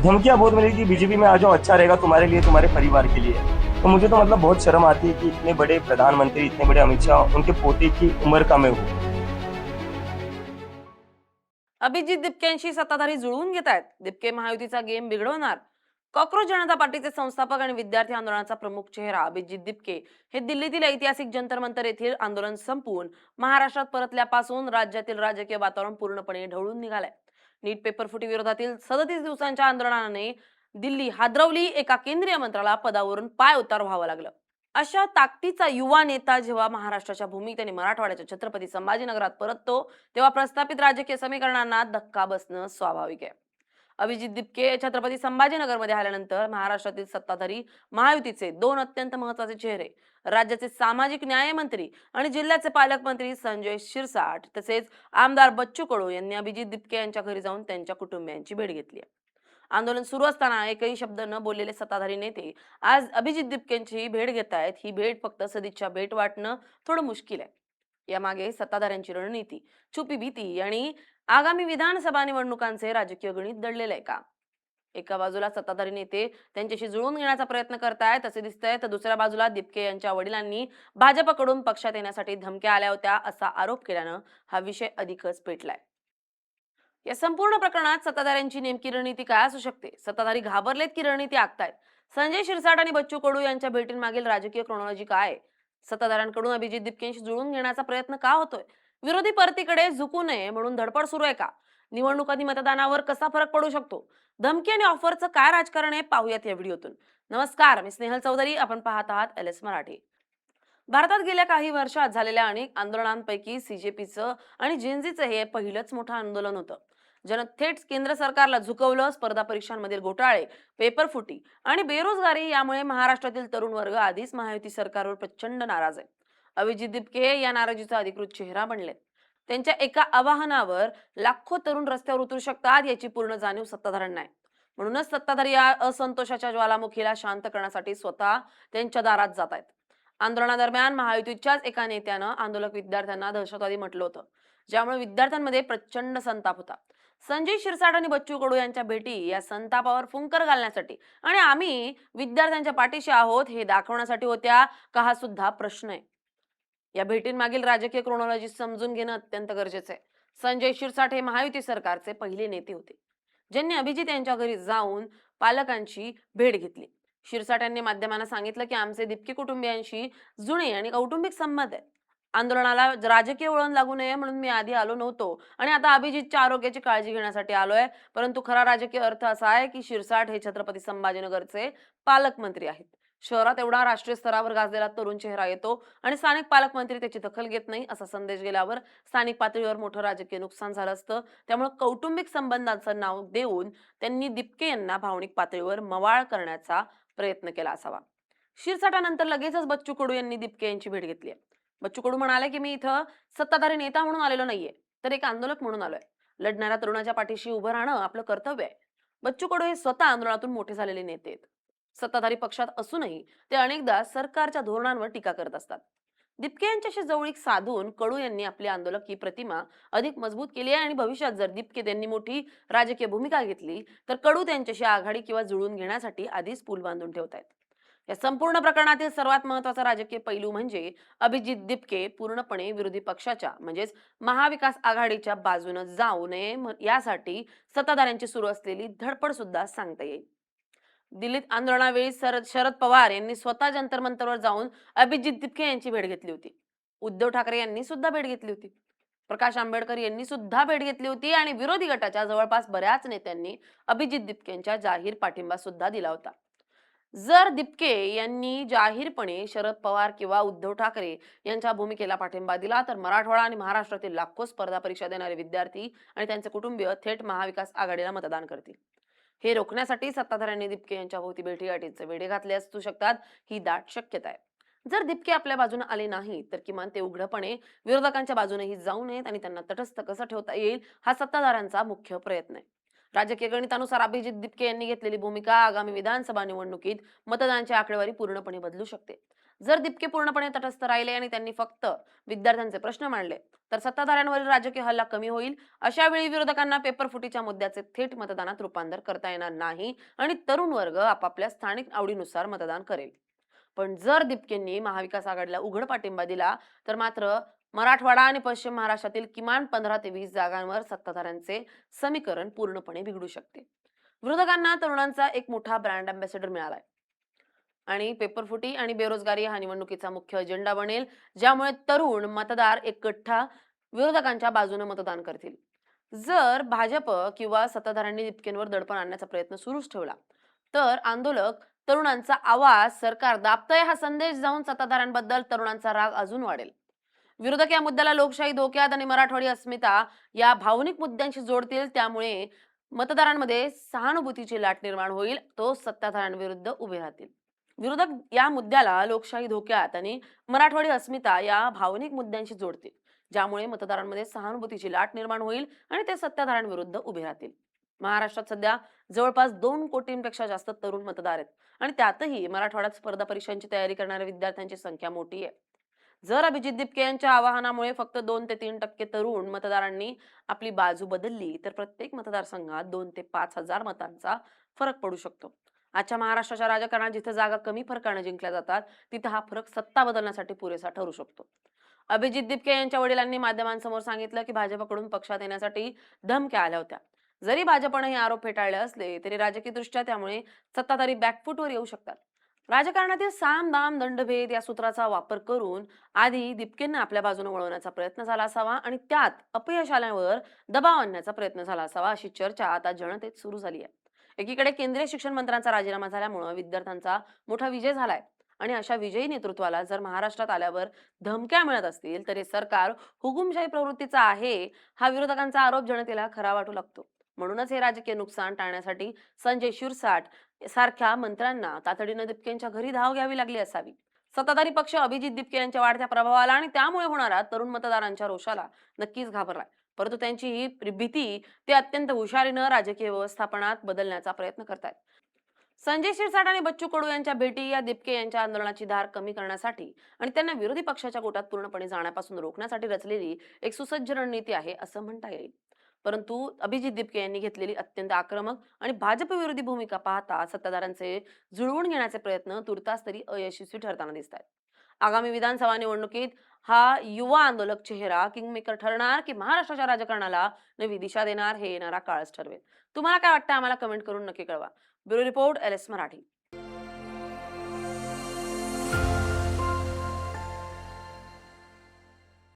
धमकियां बहुत मिली कि बीजेपी में आ जाओ, अच्छा रहेगा तुम्हारे लिए, तुम्हारे परिवार के लिए। तो मुझे तो मतलब बहुत शर्म आती है कि इतने बड़े प्रधानमंत्री, इतने बड़े अमित शाह, उनके पोते की उम्र का मैं हूँ। अभिजित दिपकेंशी सत्ताधारी जुळवून घेत आहेत. दिपके महायुतीचा गेम बिघडवणार. कॉक्रोच जनता पार्टीचे संस्थापक आणि विद्यार्थी आंदोलनाचा प्रमुख चेहरा अभिजित दिपके हे दिल्लीतील ऐतिहासिक जंतर मंतर येथील आंदोलन संपवून महाराष्ट्रात परतल्यापासून राज्यातील राजकीय वातावरण पूर्णपणे ढवळून निघालंय. नीट पेपर फुटी विरोधातील 37 दिवसांच्या आंदोलनाने दिल्ली हादरवली. एका केंद्रीय मंत्र्याला पदावरून पाय उतार व्हावं लागलं. अशा ताकदीचा युवा नेता जेव्हा महाराष्ट्राच्या भूमीत आणि मराठवाड्याच्या छत्रपती संभाजीनगरात परततो, तेव्हा प्रस्थापित राजकीय समीकरणांना धक्का बसणं स्वाभाविक आहे. अभिजित दिपके छत्रपती संभाजीनगरमध्ये आल्यानंतर महाराष्ट्रातील सत्ताधारी महायुतीचे दोन अत्यंत महत्वाचे चेहरे, राज्याचे सामाजिक न्याय मंत्री आणि जिल्ह्याचे पालकमंत्री संजय शिरसाट तसेच आमदार बच्चू कडू यांनी अभिजित दिपके यांच्या घरी जाऊन त्यांच्या कुटुंबियांची भेट घेतली आहे. आंदोलन सुरू असताना एकही शब्द न बोललेले सत्ताधारी नेते आज अभिजित दिपकेंची भेट घेत आहेत. ही भेट फक्त सदिच्छा भेट वाटणं थोडं मुश्किल आहे. यामागे सत्ताधाऱ्यांची रणनीती, छुपी भीती आणि आगामी विधानसभा निवडणुकांचे राजकीय गणित दडलेले आहे का? एका बाजूला सत्ताधारी नेते त्यांच्याशी जुळवून घेण्याचा प्रयत्न करतायत असे दिसतंय, तर दुसऱ्या बाजूला दिपके यांच्या वडिलांनी भाजपकडून पक्षात येण्यासाठी धमक्या आल्या होत्या असा आरोप केल्यानं हा विषय अधिकच पेटलाय. या संपूर्ण प्रकरणात सत्ताधाऱ्यांची नेमकी रणनीती काय असू शकते? सत्ताधारी घाबरलेत की रणनीती आखतायत? संजय शिरसाट आणि बच्चू कडू यांच्या भेटींमागील राजकीय क्रोनॉलॉजी काय आहे? सत्ताधाऱ्यांकडून अभिजित दिपकेंशी जुळवून घेण्याचा प्रयत्न का होतोय? विरोधी परतीकडे झुकू नये म्हणून धडपड सुरू आहे का? निवडणूक आणि मतदानावर कसा फरक पडू शकतो? धमकी आणि ऑफरचं काय राजकारण आहे पाहूयात या व्हिडिओतून. नमस्कार, मी स्नेहल चौधरी. आपण पाहत आहात एल एस मराठी. भारतात गेल्या काही वर्षात झालेल्या अनेक आंदोलनांपैकी सीजेपीचं आणि जेनझीचं हे पहिलंच मोठं आंदोलन होतं. ज्यानं थेट केंद्र सरकारला झुकवलं. स्पर्धा परीक्षांमधील घोटाळे, पेपर फुटी आणि बेरोजगारी यामुळे महाराष्ट्रातील तरुण वर्ग आधीच महायुती सरकारवर प्रचंड नाराज आहे. अभिजित दिपके या नाराजीचा अधिकृत चेहरा बनलेत. त्यांच्या एका आवाहनावर लाखो तरुण रस्त्यावर उतरू शकतात याची पूर्ण जाणीव सत्ताधाऱ्यांना आहे. म्हणूनच सत्ताधारी या असंतोषाच्या ज्वालामुखीला शांत करण्यासाठी स्वतः त्यांच्या दारात जात आहेत. आंदोलनादरम्यान महायुतीच्याच एका नेत्यानं आंदोलक विद्यार्थ्यांना दहशतवादी म्हटलं होतं, ज्यामुळे विद्यार्थ्यांमध्ये प्रचंड संताप होता. संजय शिरसाट आणि बच्चू कडू यांच्या भेटी या संतापावर फुंकर घालण्यासाठी आणि आम्ही विद्यार्थ्यांच्या पाठीशी आहोत हे दाखवण्यासाठी होत्या का, हा सुद्धा प्रश्न आहे. या भेटींमागील राजकीय क्रोनॉलॉजी समजून घेणं अत्यंत गरजेचं आहे. संजय शिरसाट हे महायुती सरकारचे पहिले नेते होते, ज्यांनी अभिजित यांच्या घरी जाऊन पालकांची भेट घेतली. शिरसाट यांनी माध्यमांना सांगितलं की आमचे दिपके कुटुंबियांशी जुने आणि कौटुंबिक संबंध आहेत. आंदोलनाला राजकीय वळण लागू नये म्हणून मी आधी आलो नव्हतो आणि आता अभिजितच्या आरोग्याची काळजी घेण्यासाठी आलोय. परंतु खरा राजकीय अर्थ असा आहे की शिरसाट हे छत्रपती संभाजीनगरचे पालकमंत्री आहेत. शहरात एवढा राष्ट्रीय स्तरावर गाजलेला तरुण चेहरा येतो आणि स्थानिक पालकमंत्री त्याची दखल घेत नाही असा संदेश गेल्यावर स्थानिक पातळीवर मोठं राजकीय नुकसान झालं असतं. त्यामुळे कौटुंबिक संबंधांचं नाव देऊन त्यांनी दिपके यांना भावनिक पातळीवर मवाळ करण्याचा प्रयत्न केला असावा. शिरसाटानंतर लगेचच बच्चू कडू यांनी दिपके यांची भेट घेतली. बच्चू कडू म्हणाले की मी इथं सत्ताधारी नेता म्हणून आलेलो नाहीये, तर एक आंदोलक म्हणून आलोय. लढणाऱ्या तरुणाच्या पाठीशी उभं राहणं आपलं कर्तव्य आहे. बच्चू कडू हे स्वतः आंदोलनातून मोठे झालेले नेते आहेत. सत्ताधारी पक्षात असूनही ते अनेकदा सरकारच्या धोरणांवर टीका करत असतात. दिपके यांच्याशी जवळीक साधून कडू यांनी आपली आंदोलक ही प्रतिमा अधिक मजबूत केली आहे आणि भविष्यात जर दिपके त्यांनी मोठी राजकीय भूमिका घेतली तर कडू त्यांच्याशी आघाडी किंवा जुळून घेण्यासाठी आधीच पूल बांधून ठेवतायत. या संपूर्ण प्रकरणातील सर्वात महत्वाचा राजकीय पैलू म्हणजे अभिजित दिपके पूर्णपणे विरोधी पक्षाच्या म्हणजेच महाविकास आघाडीच्या बाजूने जाऊ नये यासाठी सत्ताधाऱ्यांची सुरू असलेली धडपड सुद्धा सांगता येईल. दिल्लीत आंदोलनावेळी शरद पवार यांनी स्वतः जंतर मंतरवर जाऊन अभिजित दिपके यांची भेट घेतली होती. उद्धव ठाकरे यांनी सुद्धा भेट घेतली होती. प्रकाश आंबेडकर यांनी सुद्धा भेट घेतली होती आणि विरोधी गटाच्या जवळपास बऱ्याच नेत्यांनी अभिजित दिपकेंच्या जाहीर पाठिंबा सुद्धा दिला होता. जर दिपके यांनी जाहीरपणे शरद पवार किंवा उद्धव ठाकरे यांच्या भूमिकेला पाठिंबा दिला तर मराठवाडा आणि महाराष्ट्रातील लाखो स्पर्धा परीक्षा देणारे विद्यार्थी आणि त्यांचे कुटुंबीय थेट महाविकास आघाडीला मतदान करतील. हे रोखण्यासाठी सत्ताधाऱ्यांनी दिपके यांच्या भोवती भेटीगाठीचे वेढे घातले असू शकतात, ही दाट शक्यता आहे. जर दिपके आपल्या बाजूने आले नाही तर किमान ते उघडपणे विरोधकांच्या बाजूनेही जाऊ नयेत आणि त्यांना तटस्थ कसं ठेवता येईल हा सत्ताधाऱ्यांचा मुख्य प्रयत्न आहे. राजकीय गणितानुसार अभिजित दिपके यांनी घेतलेली भूमिका आगामी विधानसभा निवडणुकीत मतदानाची आकडेवारी पूर्णपणे बदलू शकते. जर दिपके पूर्णपणे तटस्थ राहिले आणि त्यांनी फक्त विद्यार्थ्यांचे प्रश्न मांडले तर सत्ताधाऱ्यांवरील राजकीय हल्ला कमी होईल. अशा वेळी विरोधकांना पेपरफुटीच्या मुद्द्याचे थेट मतदानात रूपांतर करता येणार नाही आणि तरुण वर्ग आपापल्या स्थानिक आवडीनुसार मतदान करेल. पण जर दिपकेंनी महाविकास आघाडीला उघड पाठिंबा दिला तर मात्र मराठवाडा आणि पश्चिम महाराष्ट्रातील किमान 15 ते 20 जागांवर सत्ताधाऱ्यांचे समीकरण पूर्णपणे बिघडू शकते. विरोधकांना तरुणांचा एक मोठा ब्रँड अँबॅसेडर मिळालाय आणि पेपरफुटी आणि बेरोजगारी हा निवडणुकीचा मुख्य अजेंडा बनेल, ज्यामुळे तरुण मतदार एकगठ्ठा विरोधकांच्या बाजूने मतदान करतील. जर भाजप किंवा सत्ताधाऱ्यांनी दिपकेंवर दडपण आणण्याचा प्रयत्न सुरूच ठेवला तर आंदोलक तरुणांचा आवाज सरकार दाबतय हा संदेश जाऊन सत्ताधाऱ्यांबद्दल तरुणांचा राग अजून वाढेल. विरोधक या मुद्द्याला लोकशाही धोक्यात आणि मराठवाडी अस्मिता या भावनिक मुद्द्यांशी जोडतील. त्यामुळे मतदारांमध्ये सहानुभूतीची लाट निर्माण होईल. तो सत्ताधाऱ्यांविरुद्ध उभे राहतील. विरोधक या मुद्द्याला लोकशाही धोक्यात आणि मराठवाडी अस्मिता या भावनिक मुद्द्यांशी जोडतील, ज्यामुळे मतदारांमध्ये सहानुभूतीची लाट निर्माण होईल आणि ते सत्ताधाऱ्यांविरुद्ध उभे राहतील. महाराष्ट्रात सध्या जवळपास 2 कोटींपेक्षा जास्त तरुण मतदार आहेत आणि त्यातही मराठवाड्यात स्पर्धा परीक्षांची तयारी करणाऱ्या विद्यार्थ्यांची संख्या मोठी आहे. जर अभिजित दिपके यांच्या आवाहनामुळे फक्त 2 ते 3% तरुण मतदारांनी आपली बाजू बदलली तर प्रत्येक मतदारसंघात 2 ते 5,000 मतांचा फरक पडू शकतो. आजच्या महाराष्ट्राच्या राजकारणात जिथे जागा कमी फरकाने जिंकल्या जातात तिथे हा फरक सत्ता बदलण्यासाठी पुरेसा ठरू शकतो. अभिजित दिपके यांच्या वडिलांनी माध्यमांसमोर सांगितलं की भाजपकडून पक्षात येण्यासाठी धमक्या आल्या होत्या. जरी भाजपने हे आरोप फेटाळले असले तरी राजकीयदृष्ट्या त्यामुळे सत्ताधारी बॅकफुटवर येऊ शकतात. राजकारणातील साम दाम दंडभेद या सूत्राचा वापर करून आधी दिपकेंना आपल्या बाजूने वळवण्याचा प्रयत्न झाला असावा आणि त्यात अपयश आल्यावर दबाव आणण्याचा प्रयत्न झाला असावा, अशी चर्चा आता जनतेत सुरू झाली आहे. एकीकडे केंद्रीय शिक्षण मंत्र्यांचा राजीनामा झाल्यामुळे विद्यार्थ्यांचा मोठा विजय झालाय आणि अशा विजयी नेतृत्वाला जर महाराष्ट्रात आल्यावर धमक्या मिळत असतील तर हे सरकार हुकुमशाही प्रवृत्तीचा आहे हा विरोधकांचा आरोप जनतेला खरा वाटू लागतो. म्हणूनच हे राजकीय नुकसान टाळण्यासाठी संजय शिरसाट सारख्या मंत्र्यांना तातडीने दिपकेंच्या घरी धाव घ्यावी लागली असावी. सत्ताधारी पक्ष अभिजित दिपके यांच्या वाढत्या प्रभावाला आणि त्यामुळे होणाऱ्या तरुण मतदारांच्या रोषाला नक्कीच घाबरलाय. परंतु त्यांची ही भीती ते अत्यंत हुशारीनं राजकीय व्यवस्थापनात बदलण्याचा प्रयत्न करतायत. संजय शिरसाट आणि बच्चू कडू यांच्या भेटी या दिपके यांच्या आंदोलनाची धार कमी करण्यासाठी आणि त्यांना विरोधी पक्षाच्या गोटात पूर्णपणे जाण्यापासून रोखण्यासाठी रचलेली एक सुसज्ज रणनीती आहे असं म्हणता येईल. परंतु अभिजित दिपके यांनी घेतलेली अत्यंत आक्रमक आणि भाजप विरोधी भूमिका पाहता सत्ताधाऱ्यांचे जुळवून घेण्याचे प्रयत्न तुर्तास तरी अयशस्वी ठरताना दिसत आहेत. आगामी विधानसभा निवडणुकीत हा युवा आंदोलक चेहरा किंगमेकर ठरणार की महाराष्ट्राच्या राजकारणाला नवी दिशा देणार हे येणारा काळच ठरवेल. तुम्हाला काय वाटतं आम्हाला कमेंट करून नक्की कळवा. Bureau report LS Marathi.